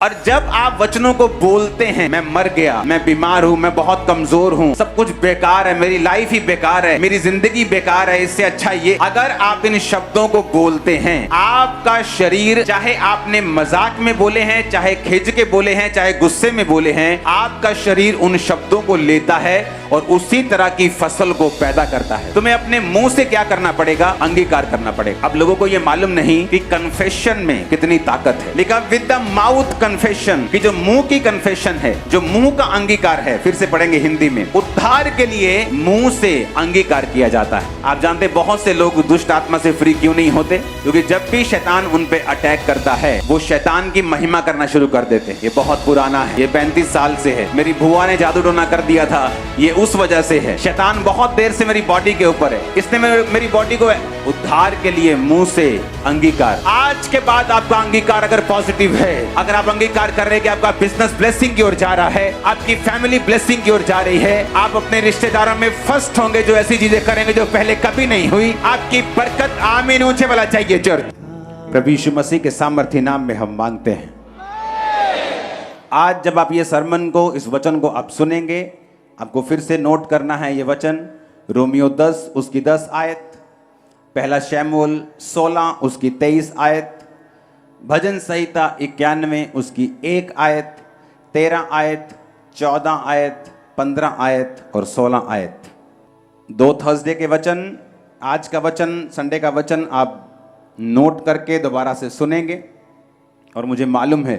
और जब आप वचनों को बोलते हैं, मैं मर गया, मैं बीमार हूं, मैं बहुत कमजोर हूं, सब कुछ बेकार है, मेरी लाइफ ही बेकार है, मेरी जिंदगी बेकार है, इससे अच्छा ये, अगर आप इन शब्दों को बोलते हैं, आपका शरीर, चाहे आपने मजाक में बोले हैं, चाहे खिंच के बोले हैं, चाहे गुस्से में बोले हैं, आपका शरीर उन शब्दों को लेता है और उसी तरह की फसल को पैदा करता है। तुम्हें अपने मुंह से क्या करना पड़ेगा? अंगीकार करना पड़ेगा। अब लोगों को यह मालूम नहीं कि कन्फेशन में कितनी ताकत है। लिखा विद द माउथ कन्फेशन, कि जो मुंह की कन्फेशन है, जो मुंह का अंगीकार है, फिर से पढ़ेंगे हिंदी में, उद्धार के लिए मुंह से अंगीकार किया जाता है। आप जानते बहुत से लोग दुष्ट आत्मा से फ्री क्यों नहीं होते? क्योंकि जब भी शैतान उन पे अटैक करता है, वो शैतान की महिमा करना शुरू कर देते हैं। ये बहुत पुराना है, ये 35 साल से है। मेरी बुआ ने जादू टोना कर दिया था, ये उस वजह से है। शैतान बहुत देर से मेरी बॉडी के ऊपर है, इसने मेरी बॉडी को उद्धार के लिए मुंह से अंगीकार। आज के बाद आपका अंगीकार अगर पॉजिटिव है, अगर आप अंगीकार कर रहे हैं कि आपका बिजनेस ब्लेसिंग की ओर जा रहा है, आपकी फैमिली ब्लेसिंग की ओर जा रही है, आप अपने रिश्तेदारों में फर्स्ट होंगे, जो ऐसी चीजें करेंगे जो पहले कभी नहीं हुई, आपकी बरकत आमीन ऊंचे वाला चाहिए चर्च। प्रभु यीशु मसीह के सामर्थ्य नाम में हम मांगते हैं। आज जब आप ये सरमन को, इस वचन को आप सुनेंगे, आपको फिर से नोट करना है ये वचन, रोमियो 10 उसकी 10 आयत, पहला शमूएल 16 उसकी 23 आयत, भजन संहिता 91 उसकी 1 आयत, 13 आयत, 14 आयत, 15 आयत और 16 आयत। 2 थर्सडे के वचन, आज का वचन, संडे का वचन आप नोट करके दोबारा से सुनेंगे और मुझे मालूम है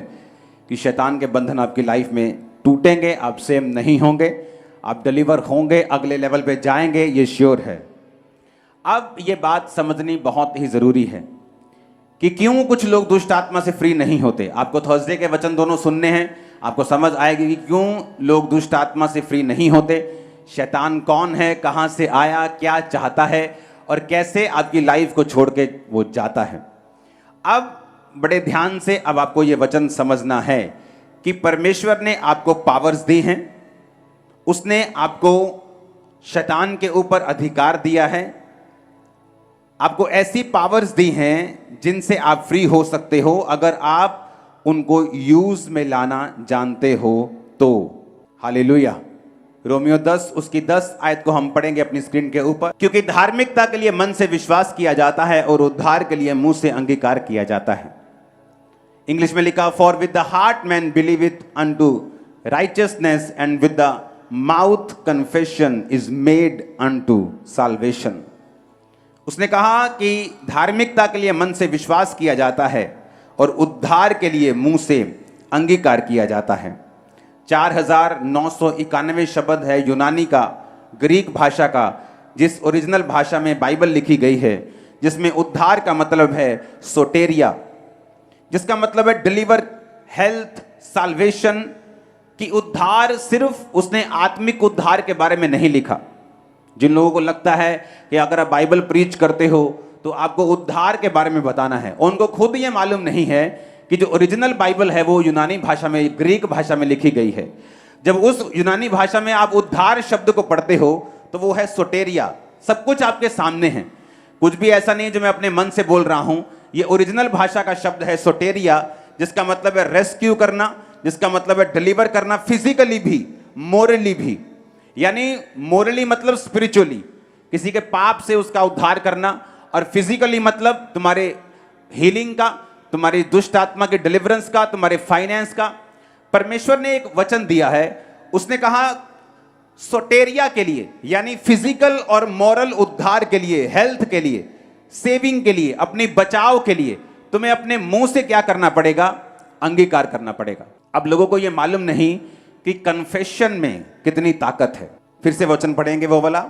कि शैतान के बंधन आपकी लाइफ में टूटेंगे, आप सेम नहीं होंगे, आप डिलीवर होंगे, अगले लेवल पे जाएंगे, ये श्योर है। अब ये बात समझनी बहुत ही जरूरी है कि क्यों कुछ लोग दुष्ट आत्मा से फ्री नहीं होते। आपको थर्सडे के वचन दोनों सुनने हैं, आपको समझ आएगी कि क्यों लोग दुष्ट आत्मा से फ्री नहीं होते, शैतान कौन है, कहां से आया, क्या चाहता है और कैसे आपकी लाइफ को छोड़ के वो जाता है। अब बड़े ध्यान से अब आपको ये वचन समझना है कि परमेश्वर ने आपको पावर्स दी हैं, उसने आपको शैतान के ऊपर अधिकार दिया है, आपको ऐसी पावर्स दी हैं जिनसे आप फ्री हो सकते हो, अगर आप उनको यूज में लाना जानते हो तो। हालेलुया। रोमियो 10 उसकी 10 आयत को हम पढ़ेंगे अपनी स्क्रीन के ऊपर। क्योंकि धार्मिकता के लिए मन से विश्वास किया जाता है और उद्धार के लिए मुंह से अंगीकार किया जाता है। इंग्लिश में लिखा, for with the heart man believeth unto righteousness and with the mouth confession is made unto salvation। उसने कहा कि धार्मिकता के लिए मन से विश्वास किया जाता है और उद्धार के लिए मुंह से अंगीकार किया जाता है। 4991 शब्द है यूनानी का, ग्रीक भाषा का, जिस ओरिजिनल भाषा में बाइबल लिखी गई है, जिसमें उद्धार का मतलब है सोटेरिया, जिसका मतलब है डिलीवर, हेल्थ, साल्वेशन। कि उद्धार सिर्फ उसने आत्मिक उद्धार के बारे में नहीं लिखा। जिन लोगों को लगता है कि अगर आप बाइबल प्रीच करते हो तो आपको उद्धार के बारे में बताना है, उनको खुद ये मालूम नहीं है कि जो ओरिजिनल बाइबल है वो यूनानी भाषा में, ग्रीक भाषा में लिखी गई है। जब उस यूनानी भाषा में आप उद्धार शब्द को पढ़ते हो तो वो है सोटेरिया। सब कुछ आपके सामने है, कुछ भी ऐसा नहीं जो मैं अपने मन से बोल रहा हूं। ये ओरिजिनल भाषा का शब्द है सोटेरिया, जिसका मतलब है रेस्क्यू करना, जिसका मतलब है डिलीवर करना, फिजिकली भी, मोरली भी। यानी मोरली मतलब स्पिरिचुअली, किसी के पाप से उसका उद्धार करना, और फिजिकली मतलब तुम्हारे हीलिंग का, तुम्हारी दुष्ट आत्मा के डिलीवरेंस का, तुम्हारे फाइनेंस का। परमेश्वर ने एक वचन दिया है, उसने कहा सोटेरिया के लिए, यानी फिजिकल और मॉरल उद्धार के लिए, हेल्थ के लिए, सेविंग के लिए, अपनी बचाव के लिए तुम्हें अपने मुंह से क्या करना पड़ेगा? अंगीकार करना पड़ेगा। अब लोगों को यह मालूम नहीं कि कन्फेशन में कितनी ताकत है। फिर से वचन पढ़ेंगे वो वाला,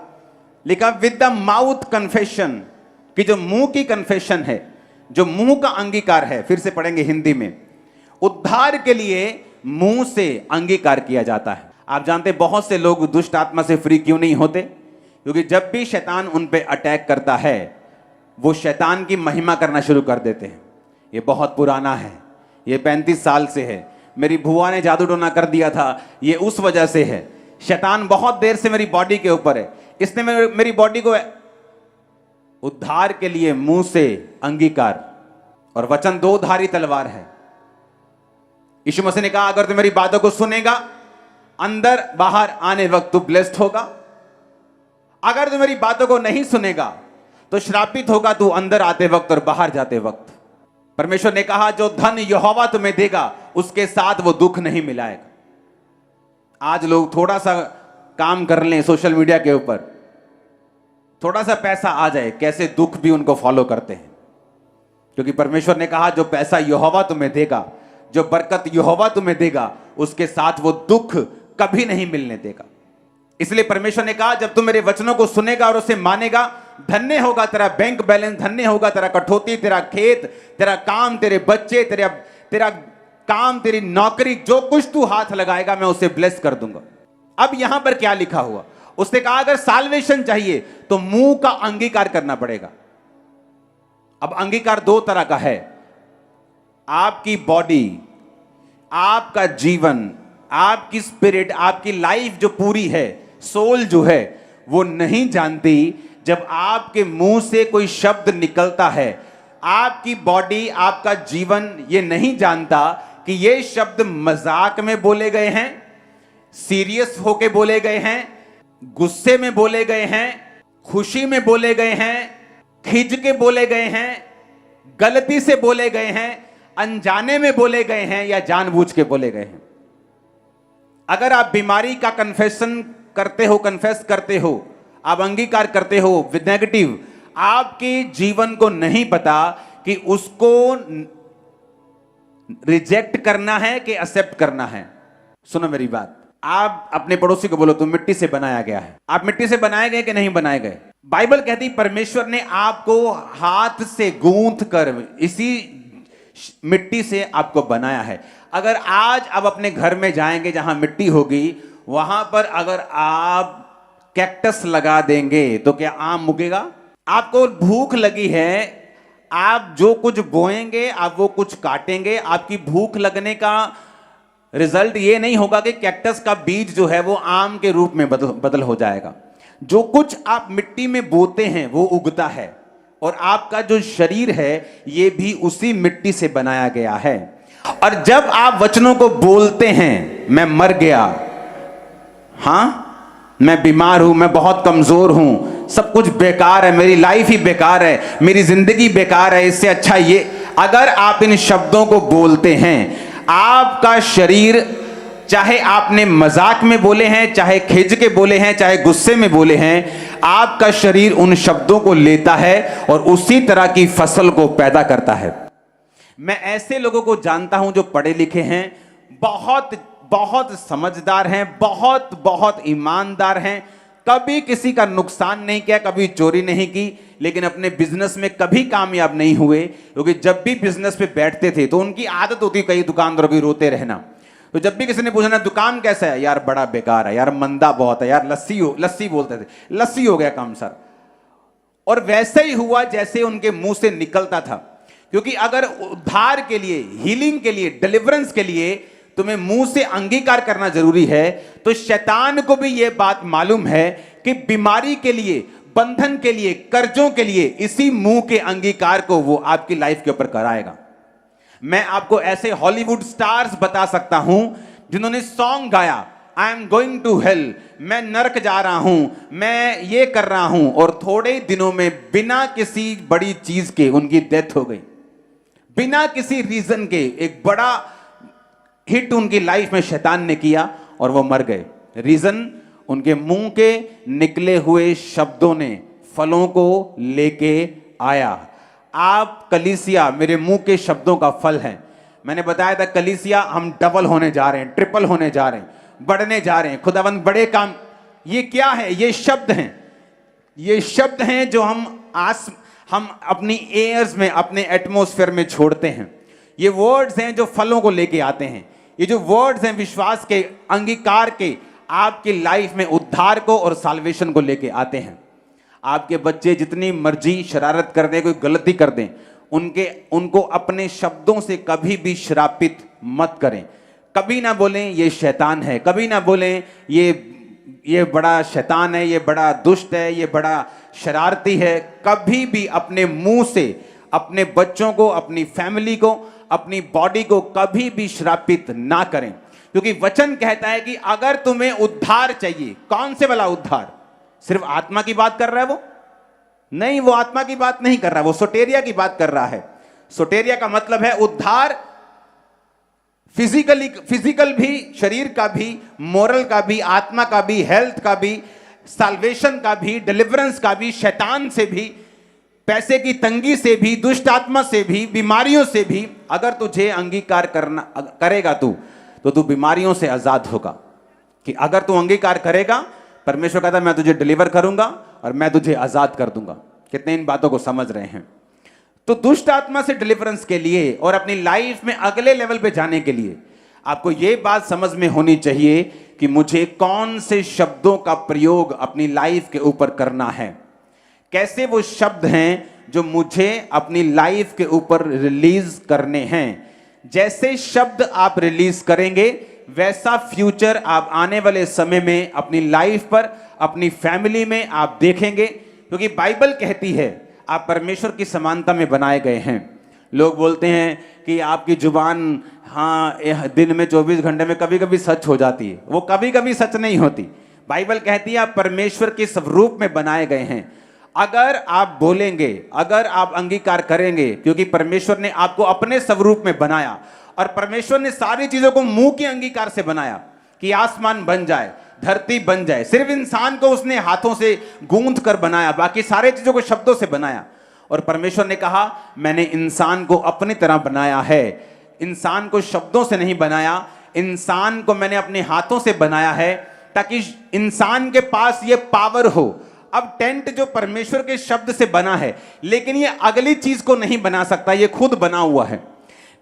लिखा विद द माउथ कन्फेशन, कि जो मुंह की कन्फेशन है, जो मुंह का अंगीकार है, फिर से पढ़ेंगे हिंदी में, उद्धार के लिए मुंह से अंगीकार किया जाता है। आप जानते बहुत से लोग दुष्ट आत्मा से फ्री क्यों नहीं होते? क्योंकि जब भी शैतान उन पे अटैक करता है, वो शैतान की महिमा करना शुरू कर देते हैं। ये बहुत पुराना है, ये 35 साल से है। मेरी बुआ ने जादू टोना कर दिया था, ये उस वजह से है। शैतान बहुत देर से मेरी बॉडी के ऊपर है, इसने मेरी बॉडी को उद्धार के लिए मुंह से अंगीकार। और वचन 2 धारी तलवार है, यीशु मसीह ने कहा अगर तू मेरी बातों को सुनेगा, अंदर बाहर आने वक्त तू ब्लेस्ड होगा। अगर तू मेरी बातों को नहीं सुनेगा तो श्रापित होगा तू अंदर आते वक्त और बाहर जाते वक्त। परमेश्वर ने कहा जो धन यहोवा तुम्हें देगा उसके साथ वो दुख नहीं मिलाएगा। आज लोग थोड़ा सा काम कर लें सोशल मीडिया के ऊपर, थोड़ा सा पैसा आ जाए, कैसे दुख भी उनको फॉलो करते हैं। क्योंकि परमेश्वर ने कहा जो पैसा यहोवा तुम्हें देगा, जो बरकत यहोवा तुम्हें देगा, उसके साथ वो दुख कभी नहीं मिलने देगा। इसलिए परमेश्वर ने कहा जब तू मेरे वचनों को सुनेगा और उसे मानेगा, धन्य होगा तेरा बैंक बैलेंस, धन्य होगा तेरा कठौती, तेरा खेत, तेरा काम, तेरे बच्चे, तेरा काम, तेरी नौकरी, जो कुछ तू हाथ लगाएगा मैं उसे ब्लेस कर दूंगा। अब यहां पर क्या लिखा हुआ? उसने कहा अगर साल्वेशन चाहिए तो मुंह का अंगीकार करना पड़ेगा। अब अंगीकार दो तरह का है। आपकी बॉडी, आपका जीवन, आपकी स्पिरिट, आपकी लाइफ जो पूरी है, सोल जो है, वो नहीं जानती जब आपके मुंह से कोई शब्द निकलता है। आपकी बॉडी, आपका जीवन ये नहीं जानता कि ये शब्द मजाक में बोले गए हैं, सीरियस होके बोले गए हैं, गुस्से में बोले गए हैं, खुशी में बोले गए हैं, खिज के बोले गए हैं, गलती से बोले गए हैं, अनजाने में बोले गए हैं या जानबूझ के बोले गए हैं। अगर आप बीमारी का कन्फेस करते हो, आप अंगीकार करते हो विद नेगेटिव, आपके जीवन को नहीं पता कि उसको रिजेक्ट करना है कि एक्सेप्ट करना है। सुनो मेरी बात, आप अपने पड़ोसी को बोलो तुम मिट्टी से बनाया गया है। आप मिट्टी से बनाए गए कि नहीं बनाए गए? बाइबल कहती परमेश्वर ने आपको हाथ से गूंथ कर इसी मिट्टी से आपको बनाया है। अगर आज आप अपने घर में जाएंगे जहां मिट्टी होगी, वहां पर अगर आप कैक्टस लगा देंगे तो क्या आम उगेगा? आपको भूख लगी है, आप जो कुछ बोएंगे आप वो कुछ काटेंगे। आपकी भूख लगने का रिजल्ट ये नहीं होगा कि कैक्टस का बीज जो है वो आम के रूप में बदल हो जाएगा। जो कुछ आप मिट्टी में बोते हैं वो उगता है, और आपका जो शरीर है ये भी उसी मिट्टी से बनाया गया है। और जब आप वचनों को बोलते हैं, मैं मर गया, हां मैं बीमार हूं, मैं बहुत कमजोर हूं, सब कुछ बेकार है, मेरी लाइफ ही बेकार है, मेरी जिंदगी बेकार है, इससे अच्छा ये, अगर आप इन शब्दों को बोलते हैं, आपका शरीर, चाहे आपने मजाक में बोले हैं, चाहे खिज के बोले हैं, चाहे गुस्से में बोले हैं, आपका शरीर उन शब्दों को लेता है और उसी तरह की फसल को पैदा करता है। मैं ऐसे लोगों को जानता हूं जो पढ़े लिखे हैं, बहुत बहुत समझदार हैं, बहुत बहुत ईमानदार हैं, कभी किसी का नुकसान नहीं किया, कभी चोरी नहीं की, लेकिन अपने बिजनेस में कभी कामयाब नहीं हुए। क्योंकि जब भी बिजनेस पे बैठते थे तो उनकी आदत होती कई दुकानदारों की रोते रहना। तो जब भी किसी ने पूछना दुकान कैसा है, यार बड़ा बेकार है, यार मंदा बहुत है, यार लस्सी बोलते थे, लस्सी हो गया काम सर। और वैसे ही हुआ जैसे उनके मुंह से निकलता था। क्योंकि अगर उद्धार के लिए, हीलिंग के लिए, डिलीवरेंस के लिए तुम्हें मुंह से अंगीकार करना जरूरी है, तो शैतान को भी यह बात मालूम है कि बीमारी के लिए, बंधन के लिए, कर्जों के लिए इसी मुंह के अंगीकार को वो आपकी लाइफ के ऊपर कराएगा। मैं आपको ऐसे हॉलीवुड स्टार्स बता सकता हूं जिन्होंने सॉन्ग गाया, I am going to hell, मैं नरक जा रहा हूं, मैं ये कर रहा हूं, और थोड़े दिनों में बिना किसी बड़ी चीज के उनकी डेथ हो गई। बिना किसी रीजन के एक बड़ा हिट उनकी लाइफ में शैतान ने किया और वो मर गए। रीजन, उनके मुंह के निकले हुए शब्दों ने फलों को लेके आया। आप कलीसिया मेरे मुंह के शब्दों का फल हैं। मैंने बताया था कलीसिया हम डबल होने जा रहे हैं, ट्रिपल होने जा रहे हैं, बढ़ने जा रहे हैं, खुदावंद बड़े काम। ये क्या है? ये शब्द हैं, ये शब्द हैं जो हम अपनी एयर्स में, अपने एटमॉस्फेयर में छोड़ते हैं। ये वर्ड्स हैं जो फलों को लेके आते हैं। ये जो वर्ड्स हैं विश्वास के, अंगीकार के, आपकी लाइफ में उद्धार को और साल्वेशन को लेके आते हैं। आपके बच्चे जितनी मर्जी शरारत कर दें, कोई गलती कर दें, उनको अपने शब्दों से कभी भी श्रापित मत करें। कभी ना बोलें ये शैतान है, कभी ना बोलें ये बड़ा शैतान है, ये बड़ा दुष्ट है, ये बड़ा शरारती है। कभी भी अपने मुंह से अपने बच्चों को, अपनी फैमिली को, अपनी बॉडी को कभी भी श्रापित ना करें, क्योंकि वचन कहता है कि अगर तुम्हें उद्धार चाहिए, कौन से वाला उद्धार? सिर्फ आत्मा की बात कर रहा है वो? नहीं, वो आत्मा की बात नहीं कर रहा, वो सोटेरिया की बात कर रहा है। सोटेरिया का मतलब है उद्धार, फिजिकल भी, शरीर का भी, मोरल का भी, आत्मा का भी, हेल्थ का भी, साल्वेशन का भी, डिलीवरेंस का भी, शैतान से भी, पैसे की तंगी से भी, दुष्ट आत्मा से भी, बीमारियों से भी। अगर तुझे अंगीकार करेगा तो तू बीमारियों से आजाद होगा। कि अगर तू अंगीकार करेगा, परमेश्वर कहता है मैं तुझे डिलीवर करूंगा और मैं तुझे आजाद कर दूंगा। कितने इन बातों को समझ रहे हैं? तो दुष्ट आत्मा से डिलीवरेंस के लिए और अपनी लाइफ में अगले लेवल पे जाने के लिए आपको यह बात समझ में होनी चाहिए कि मुझे कौन से शब्दों का प्रयोग अपनी लाइफ के ऊपर करना है, कैसे वो शब्द हैं जो मुझे अपनी लाइफ के ऊपर रिलीज करने हैं। जैसे शब्द आप रिलीज करेंगे वैसा फ्यूचर आप आने वाले समय में अपनी लाइफ पर, अपनी फैमिली में आप देखेंगे, क्योंकि बाइबल कहती है आप परमेश्वर की समानता में बनाए गए हैं। लोग बोलते हैं कि आपकी जुबान दिन में 24 घंटे में कभी कभी सच हो जाती है। वो कभी कभी सच नहीं होती। बाइबल कहती है आप परमेश्वर के स्वरूप में बनाए गए हैं। अगर आप बोलेंगे, अगर आप अंगीकार करेंगे, क्योंकि परमेश्वर ने आपको अपने स्वरूप में बनाया और परमेश्वर ने सारी चीजों को मुंह के अंगीकार से बनाया कि आसमान बन जाए, धरती बन जाए। सिर्फ इंसान को उसने हाथों से गूंथ कर बनाया, बाकी सारे चीजों को शब्दों से बनाया। और परमेश्वर ने कहा मैंने इंसान को अपनी तरह बनाया है, इंसान को शब्दों से नहीं बनाया, इंसान को मैंने अपने हाथों से बनाया है ताकि इंसान के पास ये पावर हो। अब टेंट जो परमेश्वर के शब्द से बना है, लेकिन ये अगली चीज को नहीं बना सकता, ये खुद बना हुआ है।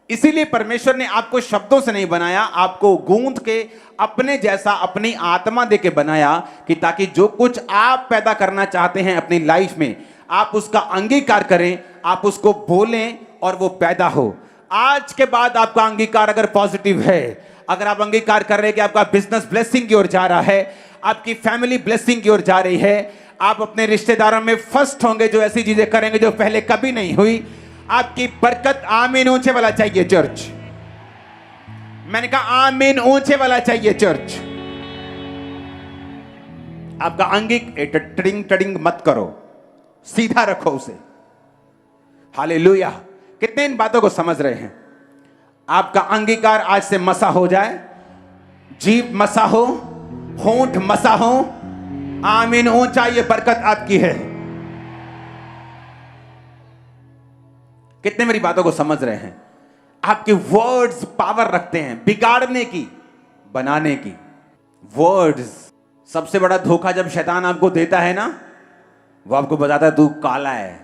इसीलिए परमेश्वर ने आपको शब्दों से नहीं बनाया, आपको गूंथ के अपने जैसा अपनी आत्मा दे के बनाया, कि ताकि जो कुछ आप पैदा करना चाहते हैं अपनी लाइफ में आप उसका अंगीकार करें, आप उसको बोलें और वो पैदा हो। आज के बाद आपका अंगीकार अगर पॉजिटिव है, अगर आप अंगीकार कर रहे हैं कि आपका बिजनेस ब्लेसिंग की ओर जा रहा है, आपकी फैमिली ब्लेसिंग की ओर जा रही है, आप अपने रिश्तेदारों में फर्स्ट होंगे, जो ऐसी चीजें करेंगे जो पहले कभी नहीं हुई, आपकी बरकत, आमीन ऊंचे वाला चाहिए चर्च। मैंने कहा आमीन ऊंचे वाला चाहिए चर्च। आपका टडिंग टडिंग मत करो, सीधा रखो उसे। हालेलुया। कितने इन बातों को समझ रहे हैं? आपका अंगीकार आज से मसा हो जाए, जीभ मसा हो, होंठ मसा हो, आमीन ऊंचा, ये बरकत आपकी है। कितने मेरी बातों को समझ रहे हैं? आपके वर्ड्स पावर रखते हैं बिगाड़ने की, बनाने की। वर्ड्स सबसे बड़ा धोखा जब शैतान आपको देता है ना, वो आपको बताता है तू काला है,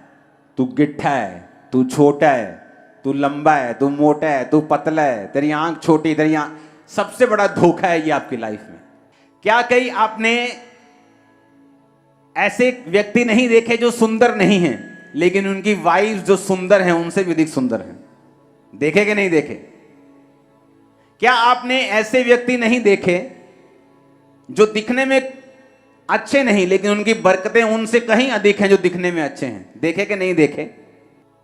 तू गिट्ठा है, तू छोटा है, तू लंबा है, तू मोटा है, तू पतला है, तेरी आंख छोटी, तेरी आंख। सबसे बड़ा धोखा है ये आपकी लाइफ में। क्या कहीं आपने ऐसे व्यक्ति नहीं देखे जो सुंदर नहीं हैं, लेकिन उनकी वाइफ जो सुंदर हैं उनसे भी अधिक सुंदर हैं? देखे कि नहीं देखे? क्या आपने ऐसे व्यक्ति नहीं देखे जो दिखने में अच्छे नहीं, लेकिन उनकी बरकतें उनसे कहीं अधिक हैं जो दिखने में अच्छे हैं? देखे कि नहीं देखे?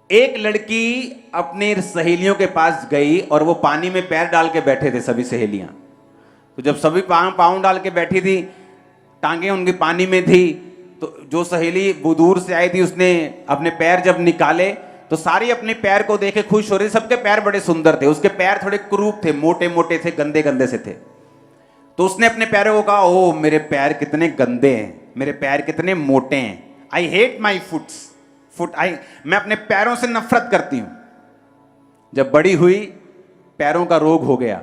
एक लड़की अपनी सहेलियों के पास गई और वो पानी में पैर डाल के बैठे थे सभी सहेलियां। तो जब सभी पाँव डाल के बैठी थी, टांगे उनकी पानी में थी, तो जो सहेली दूर से आई थी उसने अपने पैर जब निकाले तो सारी अपने पैर को देखे खुश हो रही। सबके पैर बड़े सुंदर थे, उसके पैर थोड़े क्रूप थे, मोटे मोटे थे, गंदे गंदे से थे। तो उसने अपने पैरों को कहा, ओ मेरे पैर कितने गंदे हैं, मेरे पैर कितने मोटे हैं। आई हेट माई मैं अपने पैरों से नफरत करती हूं। जब बड़ी हुई, पैरों का रोग हो गया,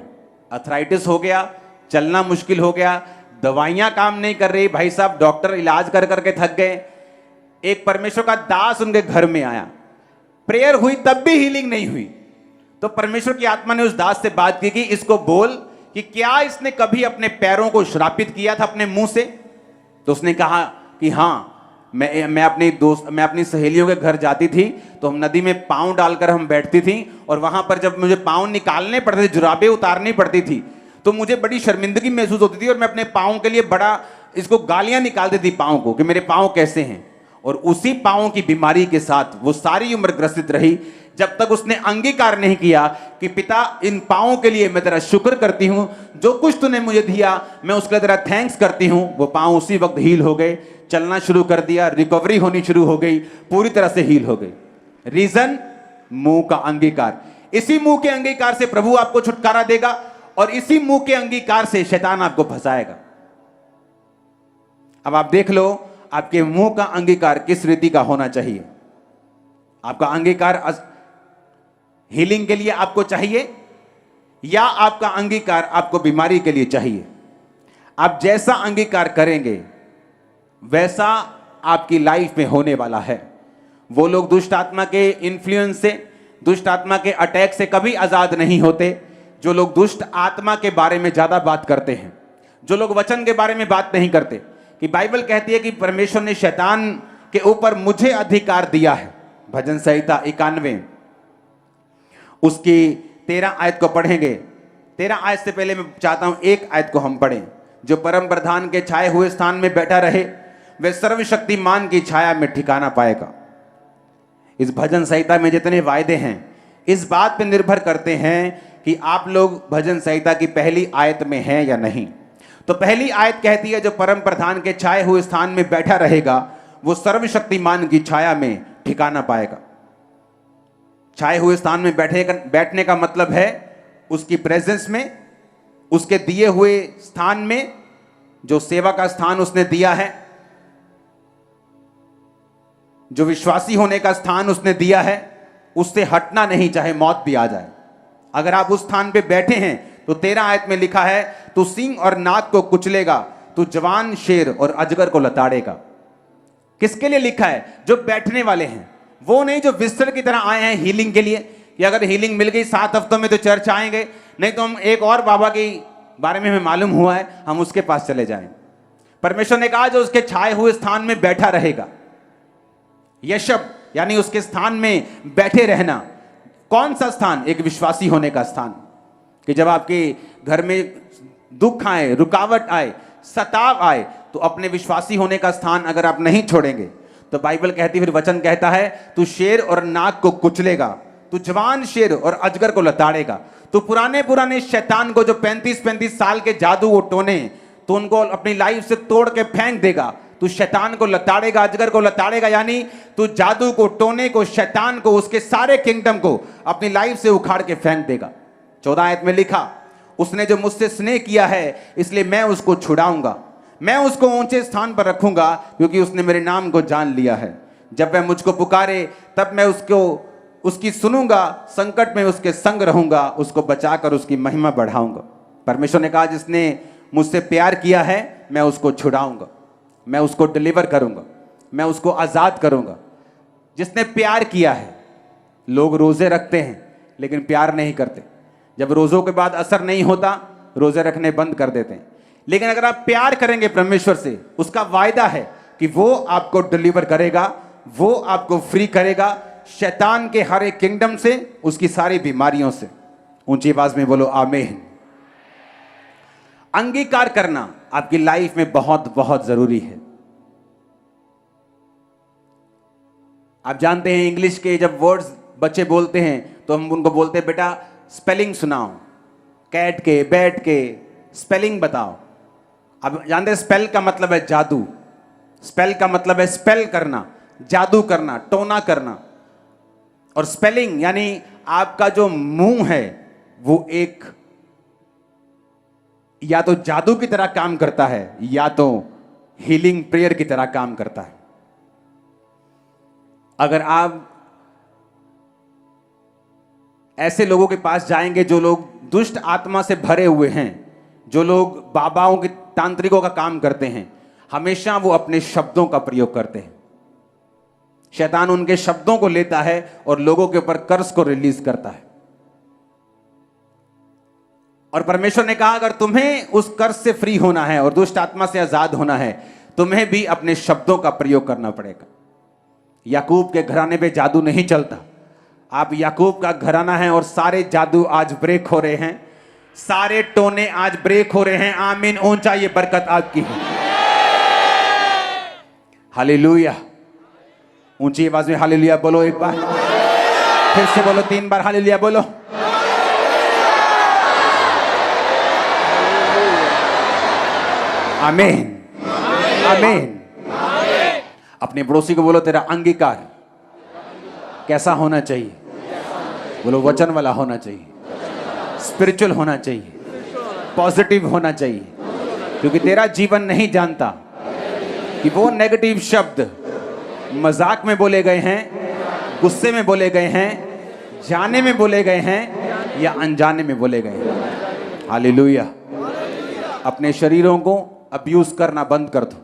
अर्थराइटिस हो गया, चलना मुश्किल हो गया, दवाइयां काम नहीं कर रही। भाई साहब डॉक्टर इलाज कर करके थक गए। एक परमेश्वर का दास उनके घर में आया, प्रेयर हुई तब भी हीलिंग नहीं हुई। तो परमेश्वर की आत्मा ने उस दास से बात की कि इसको बोल कि क्या इसने कभी अपने पैरों को श्रापित किया था अपने मुंह से? तो उसने कहा कि हाँ, मैं अपनी सहेलियों के घर जाती थी तो हम नदी में पांव डालकर हम बैठती थी, और वहां पर जब मुझे पांव निकालने पड़ते थे, जुराबें उतारनी पड़ती थी, तो मुझे बड़ी शर्मिंदगी महसूस होती थी और मैं अपने पाँव के लिए बड़ा इसको गालियां निकाल देती पाँव को कि मेरे पाँव कैसे हैं। और उसी पांवों की बीमारी के साथ वो सारी उम्र ग्रसित रही, जब तक उसने अंगीकार नहीं किया कि पिता इन पांवों के लिए मैं तेरा शुक्र करती हूं, जो कुछ तूने मुझे दिया मैं उसके लिए तेरा थैंक्स करती हूं। वो पांव उसी वक्त हील हो गए, चलना शुरू कर दिया, रिकवरी होनी शुरू हो गई, पूरी तरह से हील हो गई। रीजन, मुंह का अंगीकार। इसी मुंह के अंगीकार से प्रभु आपको छुटकारा देगा और इसी मुंह के अंगीकार से शैतान आपको फंसाएगा। अब आप देख लो आपके मुंह का अंगीकार किस रीति का होना चाहिए। आपका अंगीकार हीलिंग के लिए आपको चाहिए या आपका अंगीकार आपको बीमारी के लिए चाहिए? आप जैसा अंगीकार करेंगे वैसा आपकी लाइफ में होने वाला है। वो लोग दुष्ट आत्मा के इन्फ्लुएंस से, दुष्ट आत्मा के अटैक से कभी आजाद नहीं होते जो लोग दुष्ट आत्मा के बारे में ज्यादा बात करते हैं, जो लोग वचन के बारे में बात नहीं करते। कि बाइबल कहती है कि परमेश्वर ने शैतान के ऊपर मुझे अधिकार दिया है। भजन संहिता 91 उसकी 13 आयत को पढ़ेंगे। 13 आयत से पहले मैं चाहता हूं एक आयत को हम पढ़ें। जो परम प्रधान के छाए हुए स्थान में बैठा रहे वह सर्वशक्तिमान की छाया में ठिकाना पाएगा। इस भजन संहिता में जितने वायदे हैं इस बात पर निर्भर करते हैं कि आप लोग भजन संहिता की पहली आयत में हैं या नहीं। तो पहली आयत कहती है जो परम प्रधान के छाए हुए स्थान में बैठा रहेगा वो सर्वशक्तिमान की छाया में ठिकाना पाएगा। छाए हुए स्थान में बैठने का मतलब है उसकी प्रेजेंस में, उसके दिए हुए स्थान में, जो सेवा का स्थान उसने दिया है, जो विश्वासी होने का स्थान उसने दिया है, उससे हटना नहीं चाहे मौत भी आ जाए। अगर आप उस स्थान पे बैठे हैं तो 13 आयत में लिखा है तू सिंह और नाग को कुचलेगा, तू जवान शेर और अजगर को लताड़ेगा। किसके लिए लिखा है? जो बैठने वाले हैं, वो नहीं जो विजिटर की तरह आए हैं हीलिंग के लिए कि अगर हीलिंग मिल गई 7 हफ्तों में तो चर्च आएंगे, नहीं तो हम एक और बाबा के बारे में हमें मालूम हुआ है हम उसके पास चले जाएं। परमेश्वर ने कहा जो उसके छाए हुए स्थान में बैठा रहेगा। यशब यानी उसके स्थान में बैठे रहना। कौन सा स्थान? एक विश्वासी होने का स्थान। कि जब आपके घर में दुख आए, रुकावट आए, सताव आए तो अपने विश्वासी होने का स्थान अगर आप नहीं छोड़ेंगे तो बाइबल कहती, फिर वचन कहता है तू शेर और नाग को कुचलेगा, तू जवान शेर और अजगर को लताड़ेगा। तो पुराने शैतान को जो 35-35 साल के जादू वो टोने, तो उनको अपनी लाइफ से तोड़ के फेंक देगा। तू शैतान को लताड़ेगा, अजगर को लताड़ेगा, यानी तू जादू को, टोने को, शैतान को, उसके सारे किंगडम को अपनी लाइफ से उखाड़ के फेंक देगा। 14 आयत में लिखा उसने जो मुझसे स्नेह किया है इसलिए मैं उसको छुड़ाऊंगा, मैं उसको ऊंचे स्थान पर रखूंगा क्योंकि उसने मेरे नाम को जान लिया है। जब वह मुझको पुकारे तब मैं उसकी सुनूंगा, संकट में उसके संग रहूंगा, उसको बचाकर उसकी महिमा बढ़ाऊंगा। परमेश्वर ने कहा जिसने मुझसे प्यार किया है मैं उसको छुड़ाऊंगा, मैं उसको डिलीवर करूंगा, मैं उसको आजाद करूंगा। जिसने प्यार किया है। लोग रोजे रखते हैं लेकिन प्यार नहीं करते। जब रोजों के बाद असर नहीं होता रोजे रखने बंद कर देते हैं। लेकिन अगर आप प्यार करेंगे परमेश्वर से, उसका वायदा है कि वो आपको डिलीवर करेगा, वो आपको फ्री करेगा शैतान के हर एक किंगडम से, उसकी सारी बीमारियों से। ऊंची आवाज में बोलो आमीन। अंगीकार करना आपकी लाइफ में बहुत बहुत जरूरी है। आप जानते हैं इंग्लिश के जब वर्ड्स बच्चे बोलते हैं तो हम उनको बोलते हैं बेटा स्पेलिंग सुनाओ, कैट के, बैट के स्पेलिंग बताओ। अब जानते हैं स्पेल का मतलब है जादू, स्पेल का मतलब है स्पेल करना, जादू करना, टोना करना। और स्पेलिंग यानी आपका जो मुंह है वो एक या तो जादू की तरह काम करता है या तो हीलिंग प्रेयर की तरह काम करता है। अगर आप ऐसे लोगों के पास जाएंगे जो लोग दुष्ट आत्मा से भरे हुए हैं, जो लोग बाबाओं के तांत्रिकों का काम करते हैं, हमेशा वो अपने शब्दों का प्रयोग करते हैं। शैतान उनके शब्दों को लेता है और लोगों के ऊपर कर्ज को रिलीज करता है। और परमेश्वर ने कहा अगर तुम्हें उस कर्ज से फ्री होना है और दुष्ट आत्मा से आजाद होना है, तुम्हें भी अपने शब्दों का प्रयोग करना पड़ेगा। याकूब के घराने पे जादू नहीं चलता। आप याकूब का घराना है और सारे जादू आज ब्रेक हो रहे हैं, सारे टोने आज ब्रेक हो रहे हैं। आमीन, ऊंचा, ये बरकत आपकी है। हालेलुया। ऊंची आवाज में हालेलुया बोलो एक बार, फिर से बोलो 3 बार हालेलुया बोलो। आमीन आमीन। अपने पड़ोसी को बोलो तेरा अंगीकार कैसा होना चाहिए? बोलो वचन वाला होना चाहिए, स्पिरिचुअल होना चाहिए, पॉजिटिव होना चाहिए, क्योंकि तेरा जीवन नहीं जानता कि वो नेगेटिव शब्द मजाक में बोले गए हैं, गुस्से में बोले गए हैं, जाने में बोले गए हैं या अनजाने में बोले गए हैं। हालेलुया। अपने शरीरों को अब्यूज करना बंद कर दो,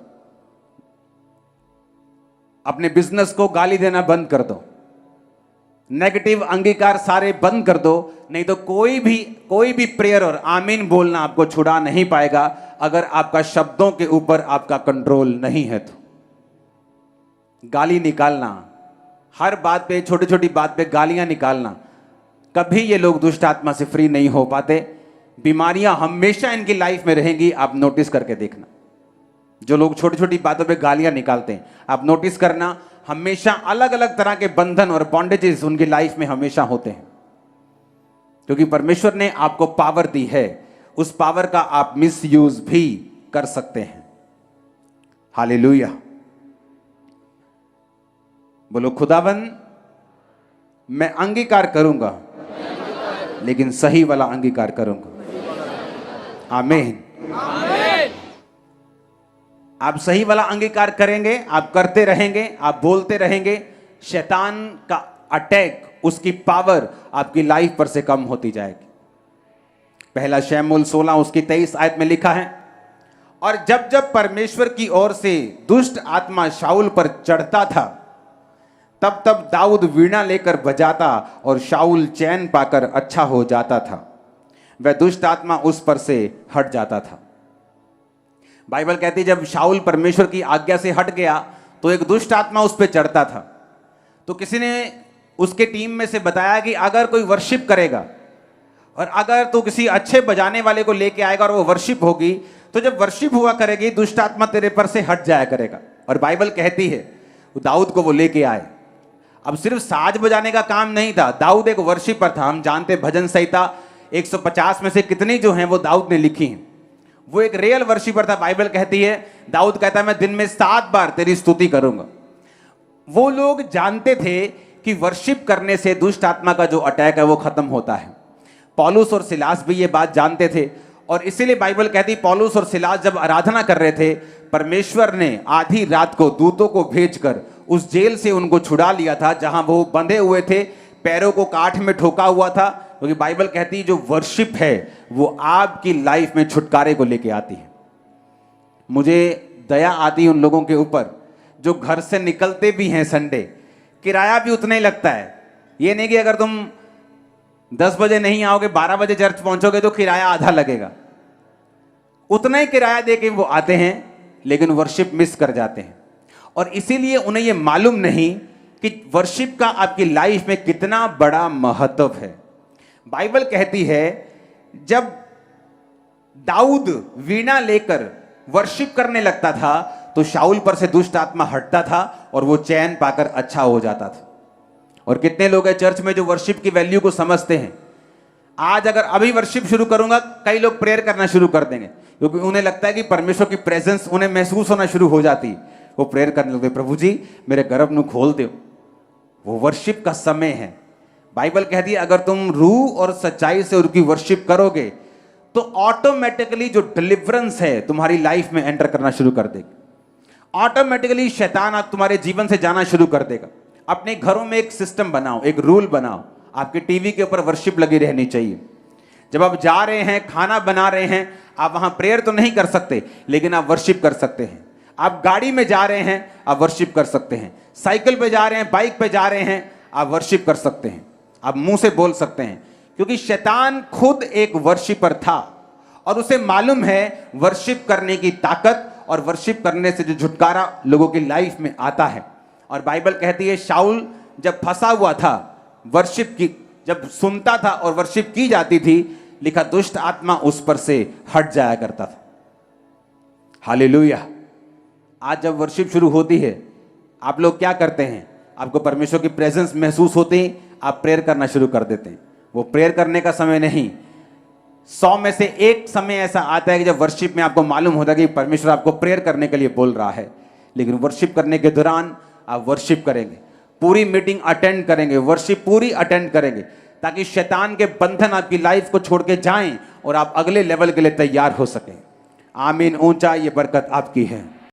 अपने बिजनेस को गाली देना बंद कर दो, नेगेटिव अंगीकार सारे बंद कर दो, नहीं तो कोई भी प्रेयर और आमीन बोलना आपको छुड़ा नहीं पाएगा अगर आपका शब्दों के ऊपर आपका कंट्रोल नहीं है। तो गाली निकालना, हर बात पे, छोटी छोटी बात पे गालियां निकालना, कभी ये लोग दुष्ट आत्मा से फ्री नहीं हो पाते। बीमारियां हमेशा इनकी लाइफ में रहेंगी। आप नोटिस करके देखना, जो लोग छोटी छोटी बातों पे गालियां निकालते हैं, आप नोटिस करना, हमेशा अलग अलग तरह के बंधन और बॉन्डेजेस उनकी लाइफ में हमेशा होते हैं, क्योंकि परमेश्वर ने आपको पावर दी है, उस पावर का आप मिसयूज भी कर सकते हैं। हालेलुया। बोलो खुदावन, मैं अंगीकार करूंगा लेकिन सही वाला अंगीकार करूंगा। आमीन। आप सही वाला अंगीकार करेंगे, आप करते रहेंगे, आप बोलते रहेंगे, शैतान का अटैक, उसकी पावर आपकी लाइफ पर से कम होती जाएगी। पहला शमूएल 16 उसकी 23 आयत में लिखा है, और जब जब परमेश्वर की ओर से दुष्ट आत्मा शाऊल पर चढ़ता था, तब तब दाऊद वीणा लेकर बजाता और शाऊल चैन पाकर अच्छा हो जाता था, वह दुष्ट आत्मा उस पर से हट जाता था। बाइबल कहती है जब शाऊल परमेश्वर की आज्ञा से हट गया तो एक दुष्ट आत्मा उस पर चढ़ता था। तो किसी ने उसके टीम में से बताया कि अगर कोई वर्शिप करेगा और अगर तू किसी अच्छे बजाने वाले को लेके आएगा और वो वर्शिप होगी, तो जब वर्शिप हुआ करेगी दुष्ट आत्मा तेरे पर से हट जाया करेगा। और बाइबल कहती है दाऊद को वो लेके आए। अब सिर्फ साज बजाने का काम नहीं था, दाऊद एक वर्शिपर था। हम जानते भजन संहिता 150 में से कितनी जो हैं वो दाऊद ने लिखी हैं। वो एक रियल वर्शिपर था। बाइबल कहती है, दाऊद कहता है मैं दिन में 7 बार तेरी स्तुति करूंगा। वो लोग जानते थे कि वर्शिप करने से दुष्ट आत्मा का जो अटैक है वो खत्म होता है। पौलुस और सिलास भी ये बात जानते थे, और इसीलिए बाइबल कहती पौलुस और सिलास जब आराधना कर रहे थे, परमेश्वर ने आधी रात को दूतों को भेजकर उस जेल से उनको छुड़ा लिया था जहां वो बंधे हुए थे, पैरों को काठ में ठोका हुआ था। क्योंकि बाइबल कहती है जो वर्शिप है वो आपकी लाइफ में छुटकारे को लेके आती है। मुझे दया आती है उन लोगों के ऊपर जो घर से निकलते भी हैं संडे, किराया भी उतना ही लगता है। ये नहीं कि अगर तुम 10 बजे नहीं आओगे, 12 बजे चर्च पहुंचोगे तो किराया आधा लगेगा। उतना ही किराया देके वो आते हैं, लेकिन वर्शिप मिस कर जाते हैं। और इसीलिए उन्हें ये मालूम नहीं कि वर्शिप का आपकी लाइफ में कितना बड़ा महत्व है। बाइबल कहती है जब दाऊद वीणा लेकर वर्शिप करने लगता था तो शाऊल पर से दुष्ट आत्मा हटता था और वो चैन पाकर अच्छा हो जाता था। और कितने लोग हैं चर्च में जो वर्शिप की वैल्यू को समझते हैं। आज अगर अभी वर्शिप शुरू करूंगा, कई लोग प्रेयर करना शुरू कर देंगे, क्योंकि उन्हें लगता है कि परमेश्वर की प्रेजेंस उन्हें महसूस होना शुरू हो जाती है। वो प्रेयर करने लगते, प्रभु जी मेरे गर्भ ਨੂੰ खोल दो। वो वर्शिप का समय है। बाइबल कहती है अगर तुम रूह और सच्चाई से उनकी वर्शिप करोगे तो ऑटोमेटिकली जो डिलीवरेंस है तुम्हारी लाइफ में एंटर करना शुरू कर देगी। ऑटोमेटिकली शैतान आप तुम्हारे जीवन से जाना शुरू कर देगा। अपने घरों में एक सिस्टम बनाओ, एक रूल बनाओ, आपके टीवी के ऊपर वर्शिप लगी रहनी चाहिए। जब आप जा रहे हैं, खाना बना रहे हैं, आप वहां प्रेयर तो नहीं कर सकते, लेकिन आप वर्शिप कर सकते हैं। आप गाड़ी में जा रहे हैं, आप वर्शिप कर सकते हैं। साइकिल पे जा रहे हैं, बाइक पे जा रहे हैं, आप वर्शिप कर सकते हैं। आप मुंह से बोल सकते हैं, क्योंकि शैतान खुद एक वर्शिपर था और उसे मालूम है वर्शिप करने की ताकत और वर्शिप करने से जो छुटकारा लोगों की लाइफ में आता है। और बाइबल कहती है शाऊल जब फंसा हुआ था, वर्शिप की जब सुनता था और वर्शिप की जाती थी, लिखा दुष्ट आत्मा उस पर से हट जाया करता था। हालेलुया। आज जब वर्शिप शुरू होती है, आप लोग क्या करते हैं? आपको परमेश्वर की प्रेजेंस महसूस होते ही आप प्रेयर करना शुरू कर देते हैं। वो प्रेयर करने का समय नहीं, 100 में से एक समय ऐसा आता है कि जब वर्शिप में आपको मालूम होता है कि परमेश्वर आपको प्रेयर करने के लिए बोल रहा है। लेकिन वर्शिप करने के दौरान आप वर्शिप करेंगे, पूरी मीटिंग अटेंड करेंगे, वर्शिप पूरी अटेंड करेंगे, ताकि शैतान के बंधन आपकी लाइफ को छोड़ के जाएं और आप अगले लेवल के लिए तैयार हो सकें। आमीन। ऊंचा ये बरकत आपकी है।